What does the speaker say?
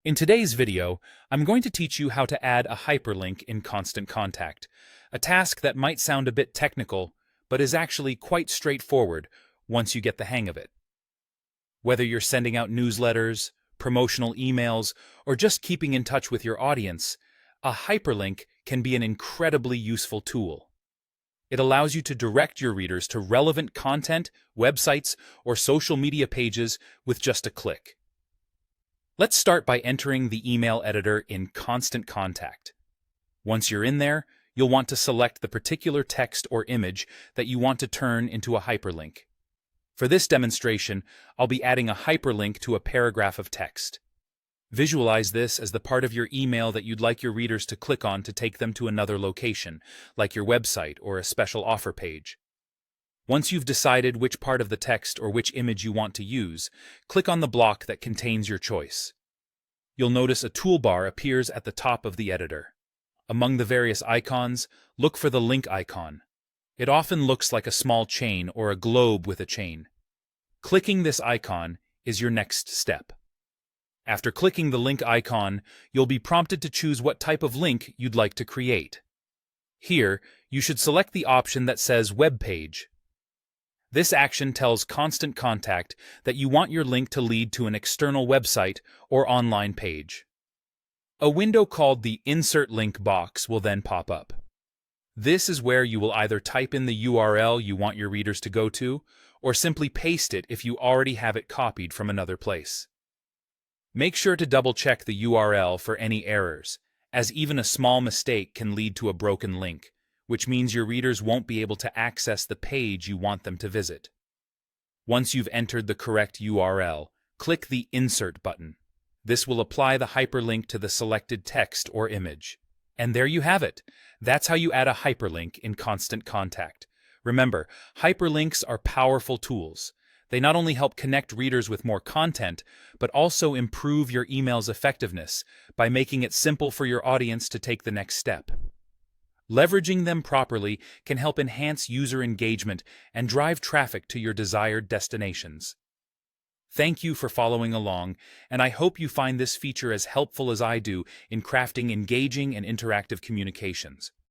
In today's video, I'm going to teach you how to add a hyperlink in Constant Contact, a task that might sound a bit technical, but is actually quite straightforward once you get the hang of it. Whether you're sending out newsletters, promotional emails, or just keeping in touch with your audience, a hyperlink can be an incredibly useful tool. It allows you to direct your readers to relevant content, websites, or social media pages with just a click. Let's start by entering the email editor in Constant Contact. Once you're in there, you'll want to select the particular text or image that you want to turn into a hyperlink. For this demonstration, I'll be adding a hyperlink to a paragraph of text. Visualize this as the part of your email that you'd like your readers to click on to take them to another location, like your website or a special offer page. Once you've decided which part of the text or which image you want to use, click on the block that contains your choice. You'll notice a toolbar appears at the top of the editor. Among the various icons, look for the link icon. It often looks like a small chain or a globe with a chain. Clicking this icon is your next step. After clicking the link icon, you'll be prompted to choose what type of link you'd like to create. Here, you should select the option that says Web Page. This action tells Constant Contact that you want your link to lead to an external website or online page. A window called the Insert Link box will then pop up. This is where you will either type in the URL you want your readers to go to, or simply paste it if you already have it copied from another place. Make sure to double-check the URL for any errors, as even a small mistake can lead to a broken link, which means your readers won't be able to access the page you want them to visit. Once you've entered the correct URL, click the Insert button. This will apply the hyperlink to the selected text or image. And there you have it. That's how you add a hyperlink in Constant Contact. Remember, hyperlinks are powerful tools. They not only help connect readers with more content, but also improve your email's effectiveness by making it simple for your audience to take the next step. Leveraging them properly can help enhance user engagement and drive traffic to your desired destinations. Thank you for following along, and I hope you find this feature as helpful as I do in crafting engaging and interactive communications.